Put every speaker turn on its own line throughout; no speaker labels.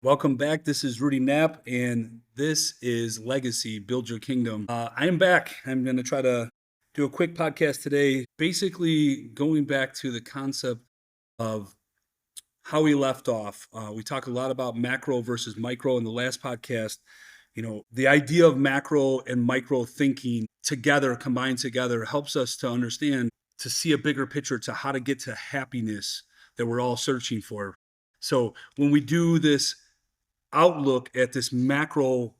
Welcome back. This is Rudy Knapp, and this is Legacy Build Your Kingdom. I am back. I'm going to try to do a quick podcast today, basically going back to the concept of how we left off. We talked a lot about macro versus micro in the last podcast. The idea of macro and micro thinking together, combined together, helps us to understand, to see a bigger picture to how to get to happiness that we're all searching for. So when we do this outlook at this macro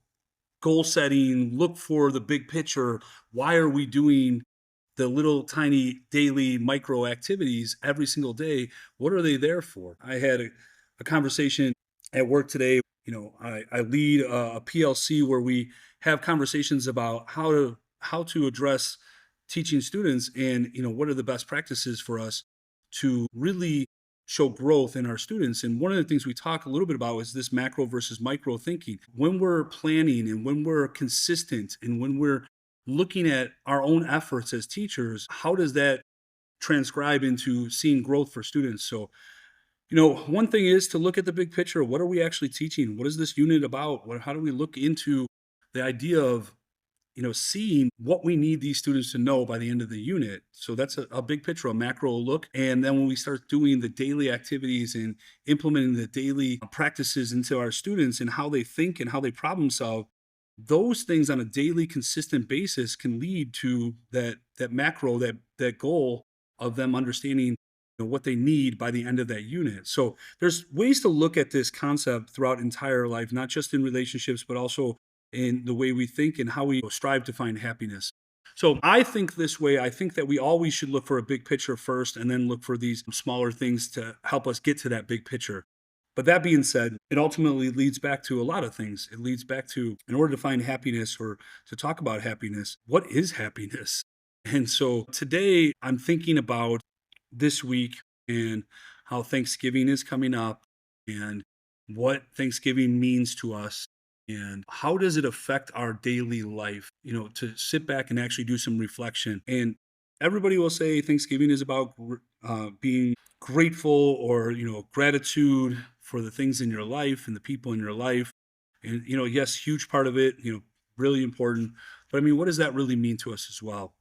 goal setting, look for the big picture. Why are we doing the little tiny daily micro activities every single day? What are they there for? I had a conversation at work today. I lead a PLC where we have conversations about how to address teaching students, and what are the best practices for us to really show growth in our students. And one of the things we talk a little bit about is this macro versus micro thinking. When we're planning and when we're consistent and when we're looking at our own efforts as teachers, how does that transcribe into seeing growth for students? So, one thing is to look at the big picture. What are we actually teaching? What is this unit about? How do we look into the idea of seeing what we need these students to know by the end of the unit? So that's a big picture, a macro look. And then when we start doing the daily activities and implementing the daily practices into our students and how they think and how they problem solve, those things on a daily consistent basis can lead to that macro, that goal of them understanding what they need by the end of that unit. So there's ways to look at this concept throughout entire life, not just in relationships, but also in the way we think and how we strive to find happiness. So I think this way. I think that we always should look for a big picture first and then look for these smaller things to help us get to that big picture. But that being said, it ultimately leads back to a lot of things. It leads back to, in order to find happiness or to talk about happiness, what is happiness? And so today I'm thinking about this week and how Thanksgiving is coming up and what Thanksgiving means to us and how does it affect our daily life, to sit back and actually do some reflection. And everybody will say Thanksgiving is about being grateful or, gratitude for the things in your life and the people in your life. And, yes, huge part of it, really important. But I mean, what does that really mean to us as well?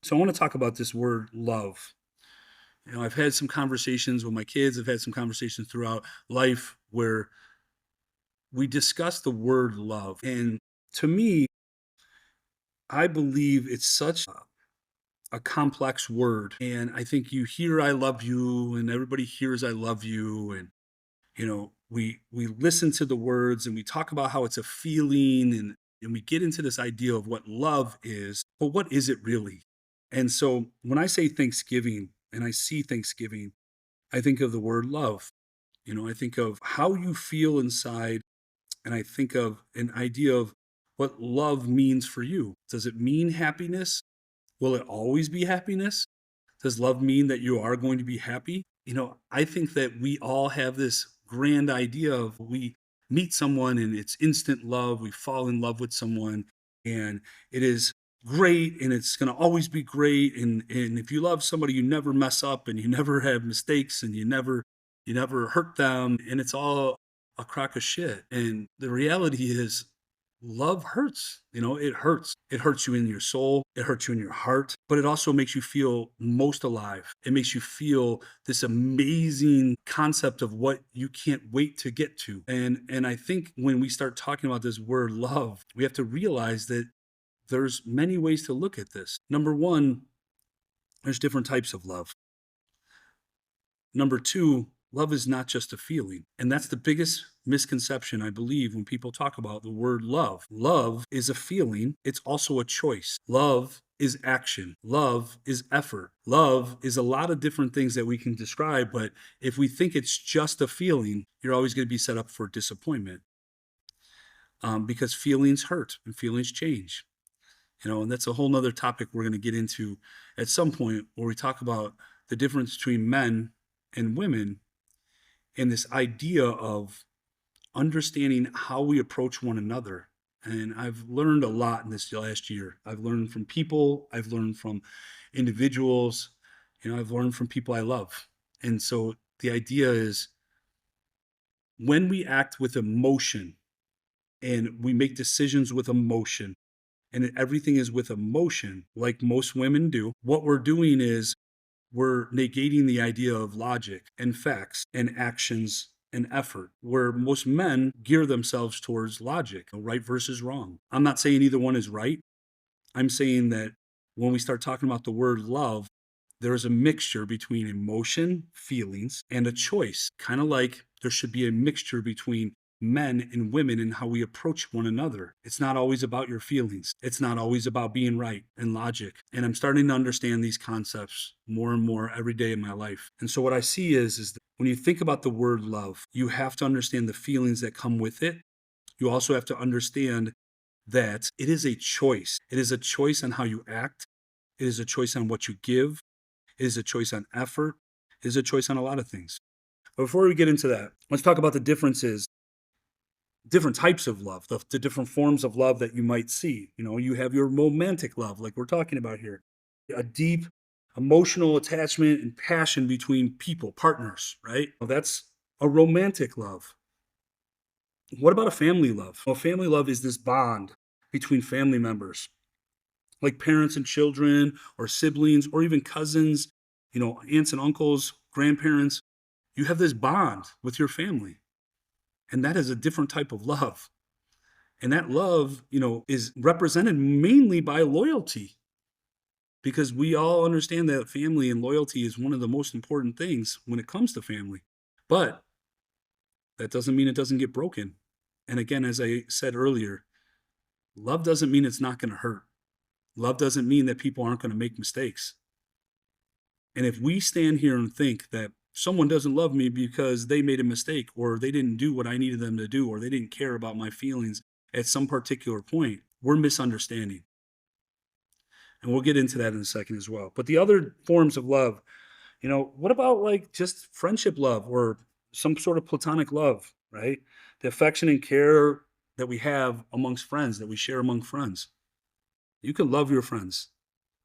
So I want to talk about this word love. I've had some conversations with my kids. I've had some conversations throughout life where we discuss the word love. And to me, I believe it's such a complex word. And I think you hear I love you and everybody hears I love you. And, we listen to the words and we talk about how it's a feeling, and we get into this idea of what love is, but what is it really? And so when I say Thanksgiving and I see Thanksgiving, I think of the word love. I think of how you feel inside, and I think of an idea of what love means for you. Does it mean happiness? Will it always be happiness? Does love mean that you are going to be happy? I think that we all have this grand idea of we meet someone and it's instant love. We fall in love with someone and it is great and it's going to always be great. And if you love somebody, you never mess up and you never have mistakes and you never hurt them. And it's all a crock of shit. And the reality is love hurts. It hurts. It hurts you in your soul. It hurts you in your heart, but it also makes you feel most alive. It makes you feel this amazing concept of what you can't wait to get to. And I think when we start talking about this word love, we have to realize that there's many ways to look at this. Number one, there's different types of love. Number two, love is not just a feeling. And that's the biggest misconception, I believe, when people talk about the word love. Love is a feeling, it's also a choice. Love is action. Love is effort. Love is a lot of different things that we can describe. But if we think it's just a feeling, you're always going to be set up for disappointment, because feelings hurt and feelings change. And that's a whole nother topic we're going to get into at some point where we talk about the difference between men and women and this idea of understanding how we approach one another. And I've learned a lot in this last year. I've learned from people, I've learned from individuals, I've learned from people I love. And so the idea is When we act with emotion and we make decisions with emotion, and everything is with emotion, like most women do, what we're doing is we're negating the idea of logic and facts and actions and effort, where most men gear themselves towards logic, right versus wrong. I'm not saying either one is right. I'm saying that when we start talking about the word love, there is a mixture between emotion, feelings, and a choice. Kind of like there should be a mixture between men and women in how we approach one another. It's not always about your feelings. It's not always about being right and logic. And I'm starting to understand these concepts more and more every day in my life. And so what I see is that when you think about the word love, you have to understand the feelings that come with it. You also have to understand that it is a choice. It is a choice on how you act. It is a choice on what you give. It is a choice on effort. It is a choice on a lot of things. But before we get into that, let's talk about the differences, different types of love, the different forms of love that you might see. You have your romantic love, like we're talking about here, a deep emotional attachment and passion between people, partners, right? Well, that's a romantic love. What about a family love? Well, family love is this bond between family members, like parents and children, or siblings, or even cousins, aunts and uncles, grandparents. You have this bond with your family, and that is a different type of love. And that love, is represented mainly by loyalty, because we all understand that family and loyalty is one of the most important things when it comes to family. But that doesn't mean it doesn't get broken. And again, as I said earlier, love doesn't mean it's not going to hurt. Love doesn't mean that people aren't going to make mistakes. And if we stand here and think that someone doesn't love me because they made a mistake, or they didn't do what I needed them to do, or they didn't care about my feelings at some particular point, we're misunderstanding. And we'll get into that in a second as well. But the other forms of love, what about like just friendship love or some sort of platonic love, right? The affection and care that we have amongst friends, that we share among friends. You can love your friends.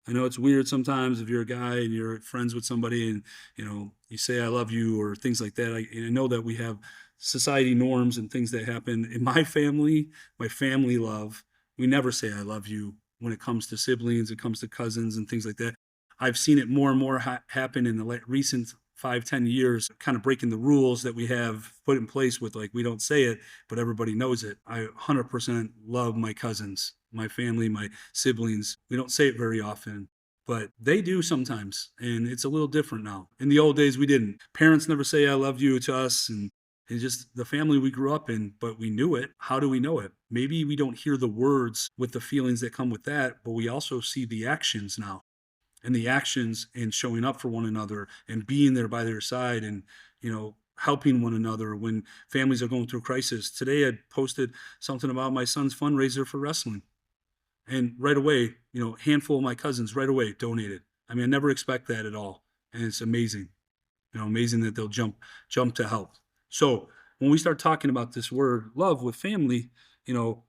I know it's weird sometimes if you're a guy and you're friends with somebody and you say I love you or things like that. I know that we have society norms and things that happen in my family. My family love, we never say I love you when it comes to siblings, it comes to cousins and things like that. I've seen it more and more happen in the recent 5-10 years, kind of breaking the rules that we have put in place with, like, we don't say it, but everybody knows it. I 100% love my cousins, my family, my siblings. We don't say it very often, but they do sometimes. And it's a little different now. In the old days, we didn't. Parents never say I love you to us. And it's just the family we grew up in, but we knew it. How do we know it? Maybe we don't hear the words with the feelings that come with that, but we also see the actions now, and the actions and showing up for one another and being there by their side, and helping one another when families are going through crisis. Today I posted something about my son's fundraiser for wrestling, and right away, handful of my cousins right away donated. I mean, I never expect that at all, and it's amazing. Amazing that they'll jump to help. So when we start talking about this word love with family, you know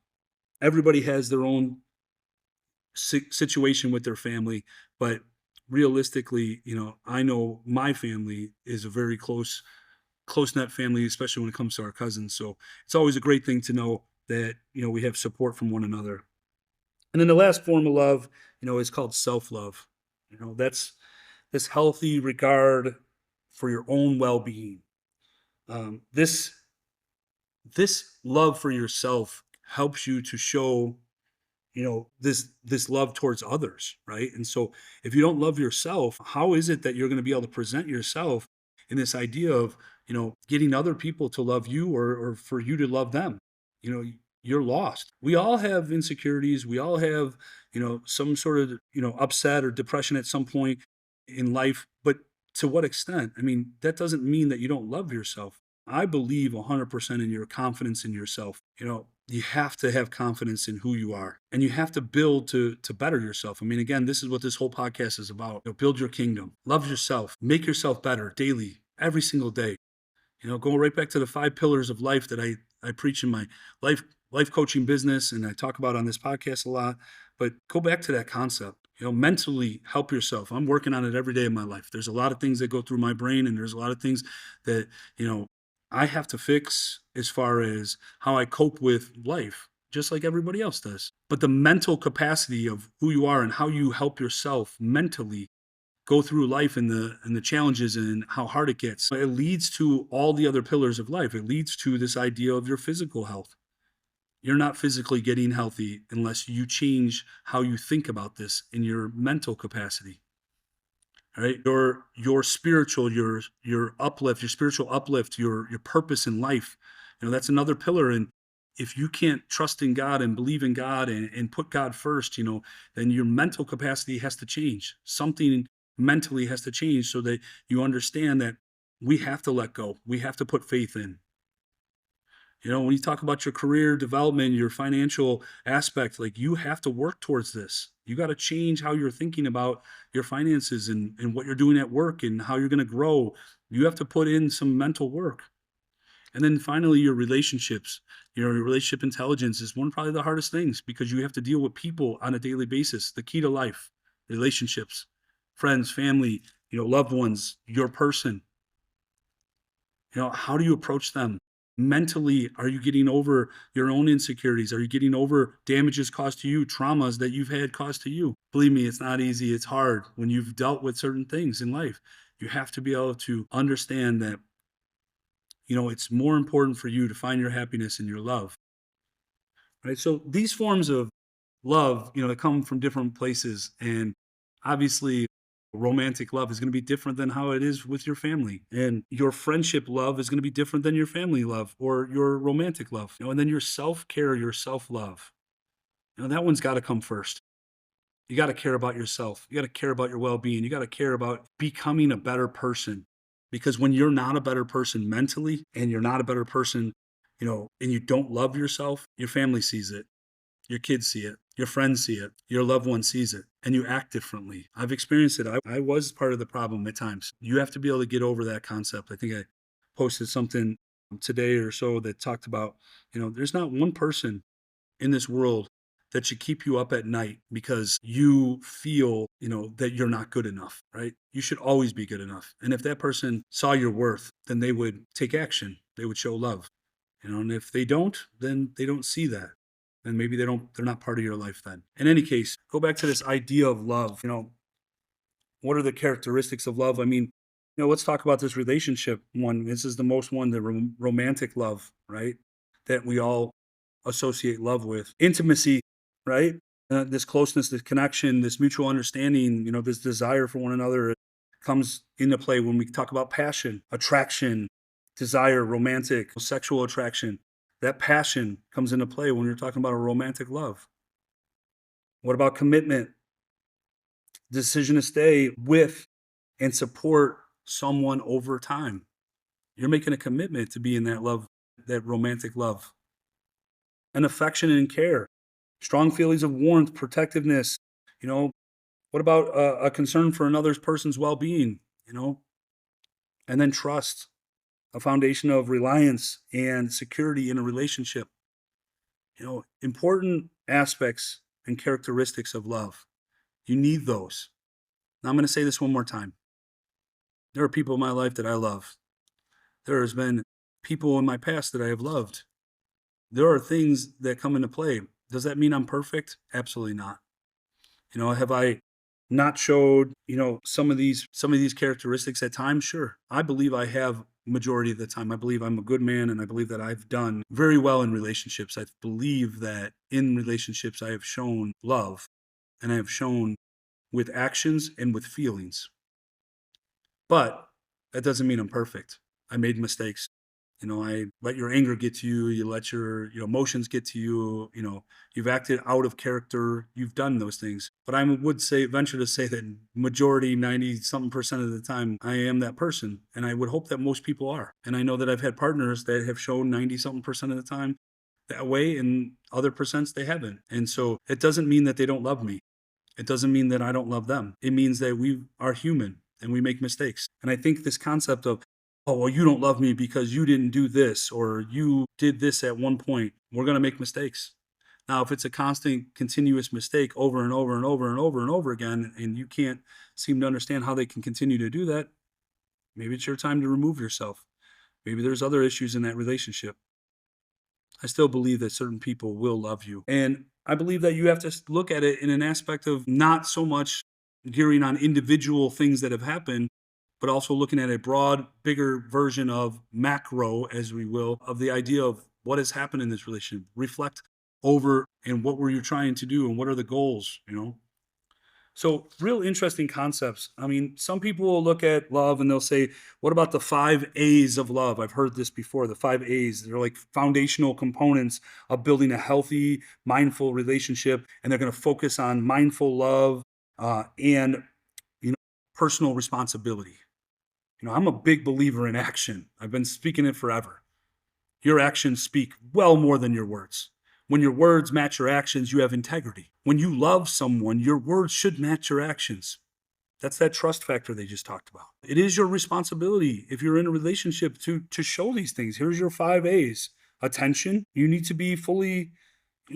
everybody has their own situation with their family. But realistically, I know my family is a very close knit family, especially when it comes to our cousins. So it's always a great thing to know that we have support from one another. And then the last form of love, is called self love. That's this healthy regard for your own well being. This love for yourself helps you to show this love towards others, right? And so if you don't love yourself, how is it that you're going to be able to present yourself in this idea of getting other people to love you, or for you to love them? You're lost. We all have insecurities. We all have some sort of upset or depression at some point in life. But to what extent? I mean, that doesn't mean that you don't love yourself. I believe 100% in your confidence in yourself. You have to have confidence in who you are, and you have to build to better yourself. I mean, again, this is what this whole podcast is about. Build your kingdom, love yourself, make yourself better daily, every single day. Going right back to the 5 pillars of life that I preach in my life coaching business, and I talk about on this podcast a lot. But go back to that concept. Mentally help yourself. I'm working on it every day of my life. There's a lot of things that go through my brain, and there's a lot of things that I have to fix as far as how I cope with life, just like everybody else does. But the mental capacity of who you are and how you help yourself mentally go through life and the challenges and how hard it gets, it leads to all the other pillars of life. It leads to this idea of your physical health. You're not physically getting healthy unless you change how you think about this in your mental capacity. Right? Your spiritual, your uplift, your spiritual uplift, your purpose in life. That's another pillar. And if you can't trust in God and believe in God and put God first, then your mental capacity has to change. Something mentally has to change so that you understand that we have to let go. We have to put faith in. When you talk about your career development, your financial aspect, like you have to work towards this. You got to change how you're thinking about your finances and what you're doing at work and how you're going to grow. You have to put in some mental work. And then finally, your relationships, your relationship intelligence is one of probably the hardest things because you have to deal with people on a daily basis. The key to life, relationships, friends, family, loved ones, your person. How do you approach them? Mentally, are you getting over your own insecurities? Are you getting over damages caused to you, traumas that you've had caused to you? Believe me, it's not easy. It's hard when you've dealt with certain things in life. You have to be able to understand that, it's more important for you to find your happiness in your love. Right? So these forms of love, they come from different places. And obviously, romantic love is going to be different than how it is with your family. And your friendship love is going to be different than your family love or your romantic love. And then your self-care, your self-love. That one's got to come first. You got to care about yourself. You got to care about your well-being. You got to care about becoming a better person. Because when you're not a better person mentally and you're not a better person, and you don't love yourself, your family sees it. Your kids see it. Your friends see it. Your loved one sees it. And you act differently. I've experienced it. I was part of the problem at times. You have to be able to get over that concept. I think I posted something today or so that talked about, there's not one person in this world that should keep you up at night because you feel, that you're not good enough, right? You should always be good enough. And if that person saw your worth, then they would take action. They would show love. And if they don't, then they don't see that. And maybe they're not part of your life then. In any case, go back to this idea of love. What are the characteristics of love? I mean, let's talk about this relationship one. This is the most one, the romantic love, right? That we all associate love with. Intimacy, right? This closeness, this connection, this mutual understanding, this desire for one another comes into play when we talk about passion, attraction, desire, romantic, sexual attraction. That passion comes into play when you're talking about a romantic love. What about commitment? Decision to stay with and support someone over time. You're making a commitment to be in that love, that romantic love. And affection and care, strong feelings of warmth, protectiveness. What about a concern for another person's well-being? And then trust, a foundation of reliance and security in a relationship. Important aspects and characteristics of love. You need those. Now I'm going to say this one more time. There are people in my life that I love. There has been people in my past that I have loved. There are things that come into play. Does that mean I'm perfect? Absolutely not. Have I not showed, some of these characteristics at times? Sure. I believe I have majority of the time. I believe I'm a good man and I believe that I've done very well in relationships. I believe that in relationships I have shown love and I have shown with actions and with feelings. But that doesn't mean I'm perfect. I made mistakes. I let your anger get to you. You let your emotions get to you. You've acted out of character. You've done those things. But I would venture to say that majority, 90-something% of the time, I am that person. And I would hope that most people are. And I know that I've had partners that have shown 90-something% of the time that way, and other percents they haven't. And so it doesn't mean that they don't love me. It doesn't mean that I don't love them. It means that we are human and we make mistakes. And I think this concept of, oh, well, you don't love me because you didn't do this or you did this at one point. We're going to make mistakes. Now, if it's a constant, continuous mistake over and over and over and over and over again, and you can't seem to understand how they can continue to do that, maybe it's your time to remove yourself. Maybe there's other issues in that relationship. I still believe that certain people will love you. And I believe that you have to look at it in an aspect of not so much gearing on individual things that have happened, but also looking at a broad, bigger version of macro, as we will, of the idea of what has happened in this relationship. Reflect over and what were you trying to do and what are the goals, you know? So, real interesting concepts. I mean, some people will look at love and they'll say, what about the 5 A's of love? I've heard this before, the 5 A's. They're like foundational components of building a healthy, mindful relationship. And they're going to focus on mindful love and, you know, personal responsibility. You know, I'm a big believer in action. I've been speaking it forever. Your actions speak well more than your words. When your words match your actions, you have integrity. When you love someone, your words should match your actions. That's that trust factor they just talked about. It is your responsibility if you're in a relationship to show these things. Here's your 5 A's. Attention. You need to be fully,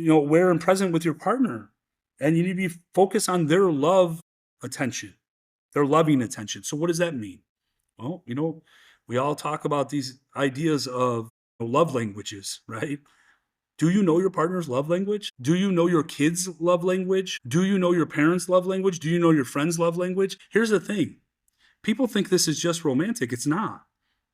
aware and present with your partner. And you need to be focused on their love attention, their loving attention. So what does that mean? Well, we all talk about these ideas of love languages, right? Do you know your partner's love language? Do you know your kids' love language? Do you know your parents' love language? Do you know your friends' love language? Here's the thing. People think this is just romantic. It's not.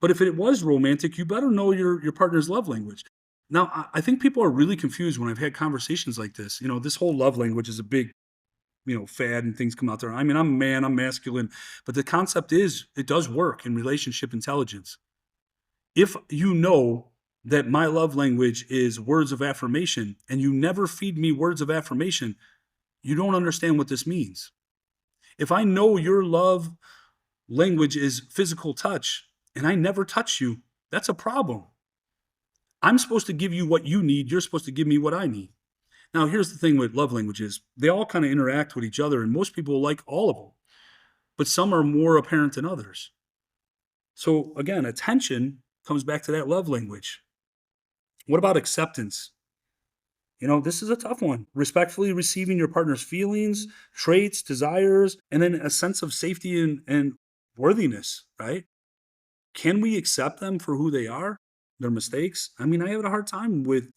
But if it was romantic, you better know your partner's love language. Now, I think people are really confused when I've had conversations like this. This whole love language is a big, fad and things come out there. I mean, I'm a man, I'm masculine, but the concept is it does work in relationship intelligence. If you know that my love language is words of affirmation and you never feed me words of affirmation, you don't understand what this means. If I know your love language is physical touch and I never touch you, that's a problem. I'm supposed to give you what you need. You're supposed to give me what I need. Now, here's the thing with love languages. They all kind of interact with each other, and most people like all of them, but some are more apparent than others. So again, attention comes back to that love language. What about acceptance? This is a tough one. Respectfully receiving your partner's feelings, traits, desires, and then a sense of safety and worthiness, right? Can we accept them for who they are? Their mistakes. I mean, I have a hard time with,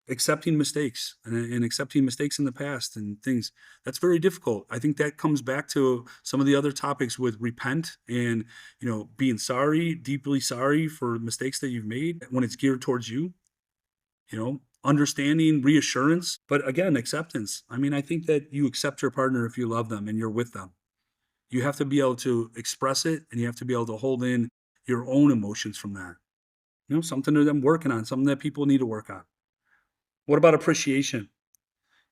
accepting mistakes and accepting mistakes in the past and things. That's very difficult. I think that comes back to some of the other topics with repent and, being sorry, deeply sorry for mistakes that you've made when it's geared towards you, understanding, reassurance, but again, acceptance. I mean, I think that you accept your partner if you love them and you're with them. You have to be able to express it and you have to be able to hold in your own emotions from that. Something that I'm working on, something that people need to work on. What about appreciation?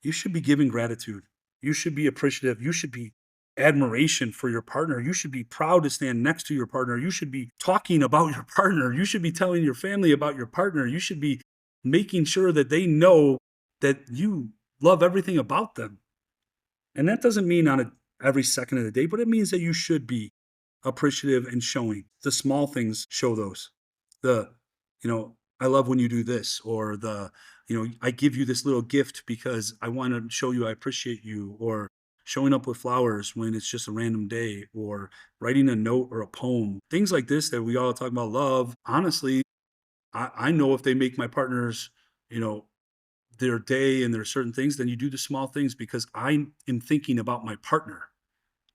You should be giving gratitude. You should be appreciative. You should be admiration for your partner. You should be proud to stand next to your partner. You should be talking about your partner. You should be telling your family about your partner. You should be making sure that they know that you love everything about them. And that doesn't mean on every second of the day, but it means that you should be appreciative and showing. The small things show those. I love when you do this, or I give you this little gift because I want to show you I appreciate you, or showing up with flowers when it's just a random day, or writing a note or a poem. Things like this that we all talk about love. Honestly, I know if they make my partners, their day and there are certain things, then you do the small things because I am thinking about my partner,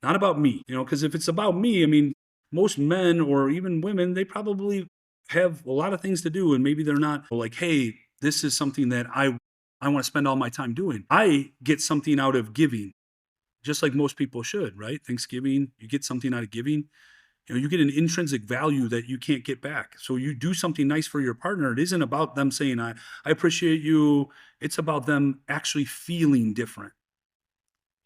not about me, because if it's about me, I mean, most men or even women, they probably have a lot of things to do and maybe they're not like, hey, this is something that I want to spend all my time doing. I get something out of giving, just like most people should, right? Thanksgiving, you get something out of giving. You get an intrinsic value that you can't get back. So you do something nice for your partner. It isn't about them saying, I appreciate you. It's about them actually feeling different.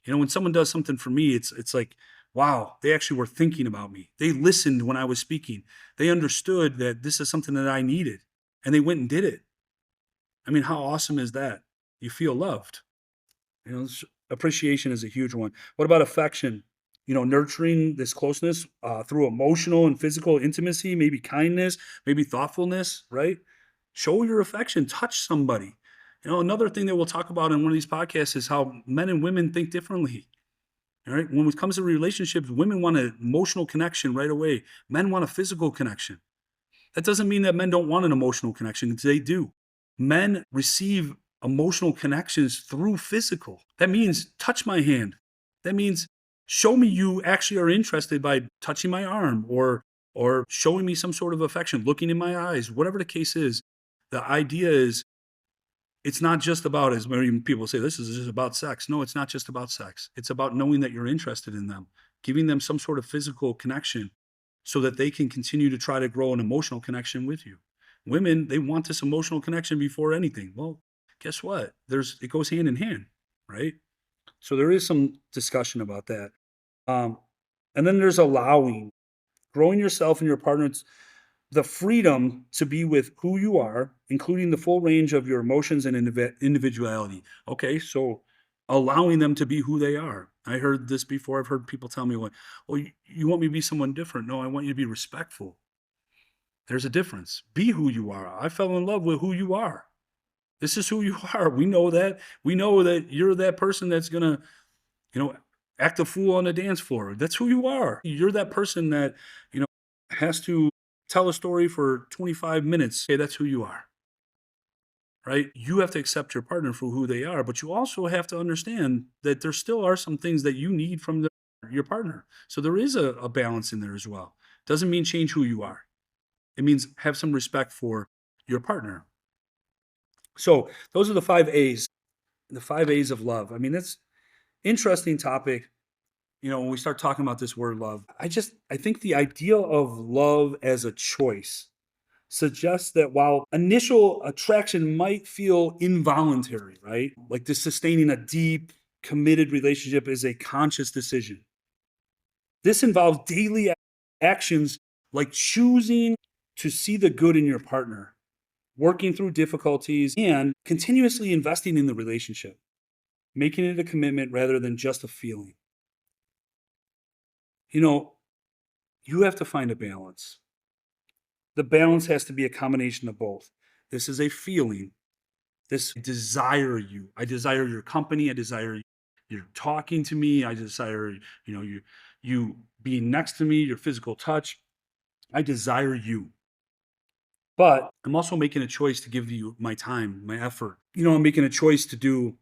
When someone does something for me, it's like, wow, they actually were thinking about me. They listened when I was speaking. They understood that this is something that I needed, and they went and did it. I mean, how awesome is that? You feel loved. Appreciation is a huge one. What about affection? Nurturing this closeness through emotional and physical intimacy, maybe kindness, maybe thoughtfulness, right? Show your affection, touch somebody. Another thing that we'll talk about in one of these podcasts is how men and women think differently. All right. When it comes to relationships, women want an emotional connection right away. Men want a physical connection. That doesn't mean that men don't want an emotional connection. They do. Men receive emotional connections through physical. That means touch my hand. That means show me you actually are interested by touching my arm or showing me some sort of affection, looking in my eyes, whatever the case is. The idea is it's not just about, as many people say, this is just about sex. No, it's not just about sex. It's about knowing that you're interested in them, giving them some sort of physical connection so that they can continue to try to grow an emotional connection with you. Women, they want this emotional connection before anything. Well, guess what? It goes hand in hand, right? So there is some discussion about that. Um, and then there's allowing, growing yourself and your partner the freedom to be with who you are, including the full range of your emotions and individuality. Okay, so allowing them to be who they are. I heard this before. I've heard people tell me, "Well, you want me to be someone different?" No, I want you to be respectful. There's a difference. Be who you are. I fell in love with who you are. This is who you are. We know that. We know that you're that person that's gonna, you know, act a fool on the dance floor. That's who you are. You're that person that, you know, has to tell a story for 25 minutes. Okay, that's who you are, right? You have to accept your partner for who they are, but you also have to understand that there still are some things that you need from your partner. So there is a balance in there as well. Doesn't mean change who you are. It means have some respect for your partner. So those are the 5 A's, the 5 A's of love. I mean, that's interesting topic. When we start talking about this word love, I think the idea of love as a choice suggests that while initial attraction might feel involuntary, right? Like this sustaining a deep, committed relationship is a conscious decision. This involves daily actions like choosing to see the good in your partner, working through difficulties, and continuously investing in the relationship, making it a commitment rather than just a feeling. You know, you have to find a balance. The balance has to be a combination of both. This is a feeling. This desire you. I desire your company. I desire you're talking to me. I desire, you being next to me, your physical touch. I desire you. But I'm also making a choice to give you my time, my effort. I'm making a choice to do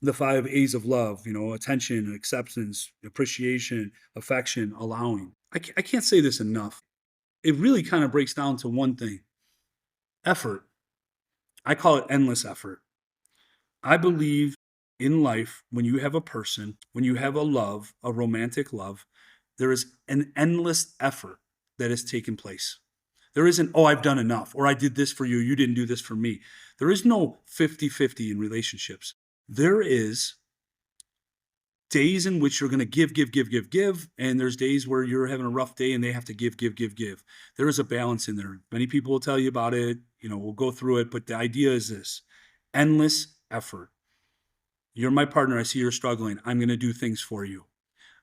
the 5 A's of love, attention, acceptance, appreciation, affection, allowing. I can't say this enough. It really kind of breaks down to one thing: effort. I call it endless effort. I believe in life, when you have a person, when you have a love, a romantic love, there is an endless effort that has taken place. There isn't, oh, I've done enough, or I did this for you, you didn't do this for me. There is no 50-50 in relationships. There is days in which you're going to give, and there's days where you're having a rough day and they have to give. There is a balance in there. Many people will tell you about it. We'll go through it, but the idea is this: endless effort. You're my partner. I see you're struggling. I'm going to do things for you.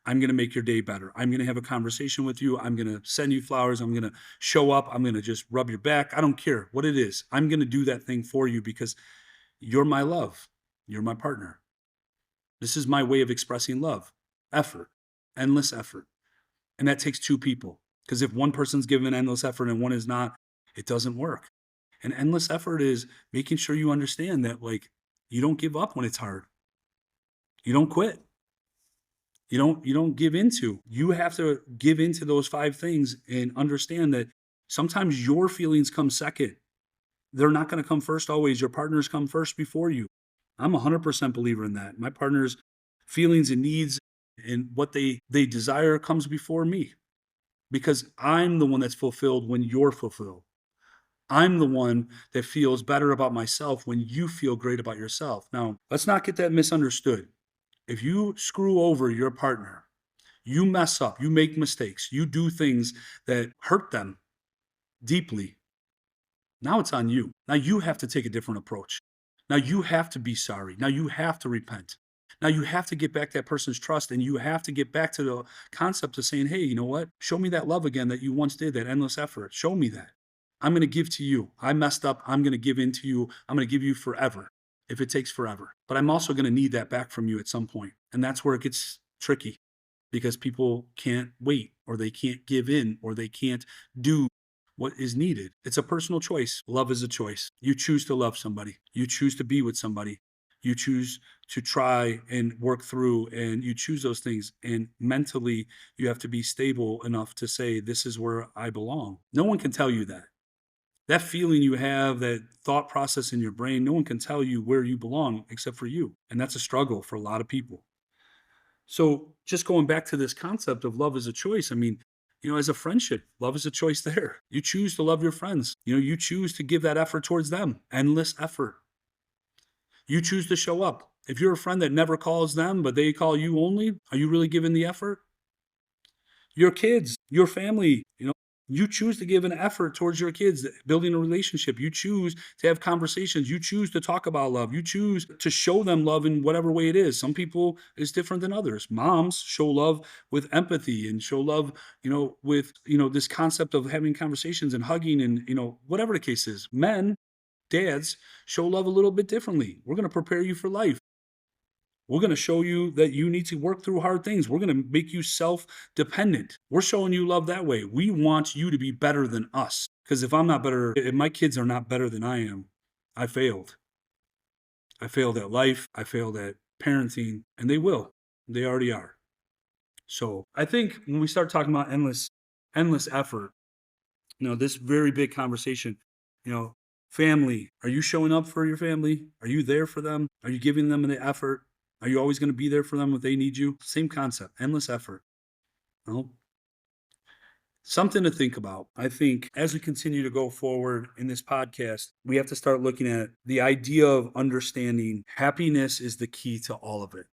I'm going to make your day better. I'm going to have a conversation with you. I'm going to send you flowers. I'm going to show up. I'm going to just rub your back. I don't care what it is. I'm going to do that thing for you because you're my love. You're my partner. This is my way of expressing love. Effort, endless effort. And that takes two people, because if one person's giving endless effort and one is not, it doesn't work. And endless effort is making sure you understand that, like, you don't give up when it's hard. You don't quit. You don't give into. You have to give into those 5 things and understand that sometimes your feelings come second. They're not going to come first always. Your partners come first before you. I'm 100% believer in that. My partner's feelings and needs and what they desire comes before me, because I'm the one that's fulfilled when you're fulfilled. I'm the one that feels better about myself when you feel great about yourself. Now, let's not get that misunderstood. If you screw over your partner, you mess up, you make mistakes, you do things that hurt them deeply, now it's on you. Now you have to take a different approach. Now you have to be sorry. Now you have to repent. Now you have to get back that person's trust, and you have to get back to the concept of saying, hey, you know what? Show me that love again that you once did, that endless effort. Show me that. I'm going to give to you. I messed up. I'm going to give in to you. I'm going to give you forever if it takes forever. But I'm also going to need that back from you at some point. And that's where it gets tricky, because people can't wait, or they can't give in, or they can't do what is needed. It's a personal choice. Love is a choice. You choose to love somebody. You choose to be with somebody. You choose to try and work through, and you choose those things. And mentally, you have to be stable enough to say, this is where I belong. No one can tell you that. That feeling you have, that thought process in your brain, no one can tell you where you belong except for you. And that's a struggle for a lot of people. So just going back to this concept of love is a choice, I mean, as a friendship, love is a choice there. You choose to love your friends. You choose to give that effort towards them, endless effort. You choose to show up. If you're a friend that never calls them, but they call you only, are you really giving the effort? Your kids, your family, you choose to give an effort towards your kids, building a relationship. You choose to have conversations. You choose to talk about love. You choose to show them love in whatever way it is. Some people is different than others. Moms show love with empathy and show love, with, this concept of having conversations and hugging and, whatever the case is. Men, dads show love a little bit differently. We're going to prepare you for life. We're going to show you that you need to work through hard things. We're going to make you self-dependent. We're showing you love that way. We want you to be better than us. Because if my kids are not better than I am, I failed. I failed at life. I failed at parenting. And they will. They already are. So I think when we start talking about endless effort, this very big conversation, family, are you showing up for your family? Are you there for them? Are you giving them the effort? Are you always going to be there for them if they need you? Same concept, endless effort. Well, something to think about. I think as we continue to go forward in this podcast, we have to start looking at the idea of understanding happiness is the key to all of it.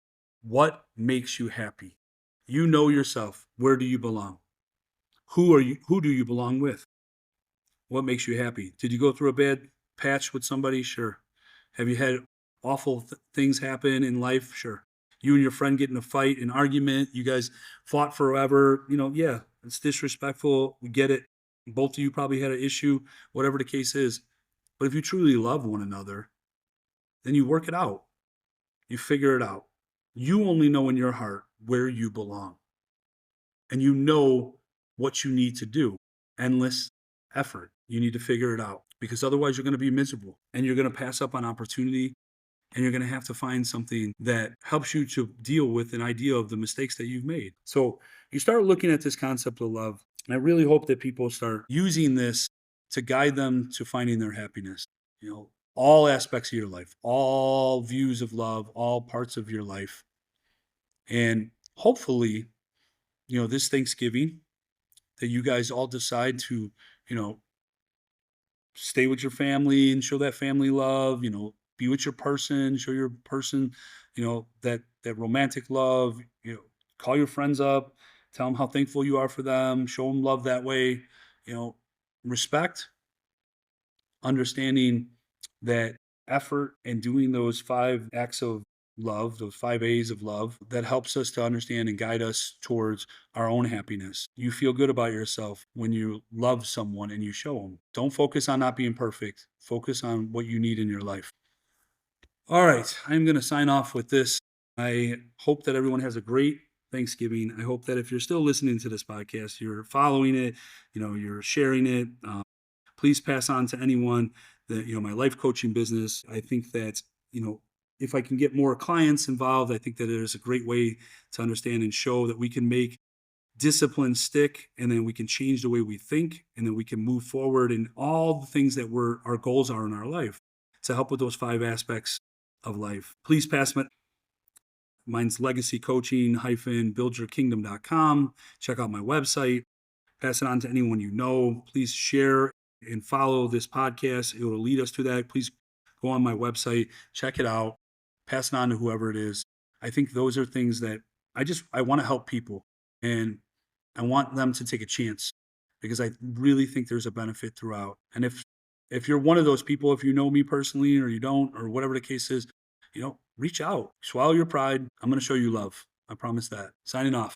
What makes you happy? You know yourself. Where do you belong? Who do you belong with? What makes you happy? Did you go through a bad patch with somebody? Sure. Have you had awful things happen in life? Sure. You and your friend get in a fight, an argument, you guys fought forever, yeah, it's disrespectful. We get it. Both of you probably had an issue, whatever the case is. But if you truly love one another, then you work it out. You figure it out. You only know in your heart where you belong. And you know what you need to do. Endless effort. You need to figure it out because otherwise you're going to be miserable and you're going to pass up on opportunity and you're going to have to find something that helps you to deal with an idea of the mistakes that you've made. So you start looking at this concept of love. And I really hope that people start using this to guide them to finding their happiness. All aspects of your life, all views of love, all parts of your life. And hopefully, this Thanksgiving that you guys all decide to, stay with your family and show that family love, be with your person, show your person, that romantic love, call your friends up, tell them how thankful you are for them, show them love that way, respect, understanding that effort and doing those 5 acts of love, those 5 A's of love, that helps us to understand and guide us towards our own happiness. You feel good about yourself when you love someone and you show them. Don't focus on not being perfect. Focus on what you need in your life. All right, I'm going to sign off with this. I hope that everyone has a great Thanksgiving. I hope that if you're still listening to this podcast, you're following it, you're sharing it. Please pass on to anyone that, my life coaching business. I think that, if I can get more clients involved, I think that it is a great way to understand and show that we can make discipline stick, and then we can change the way we think, and then we can move forward in all the things that our goals are in our life to help with those 5 aspects of life. Please pass mine's legacycoaching-buildyourkingdom.com. Check out my website. Pass it on to anyone you know. Please share and follow this podcast. It will lead us to that. Please go on my website, check it out, pass it on to whoever it is. I think those are things that I want to help people, and I want them to take a chance because I really think there's a benefit throughout. And if you're one of those people, if you know me personally or you don't, or whatever the case is, reach out, swallow your pride. I'm going to show you love. I promise that. Signing off.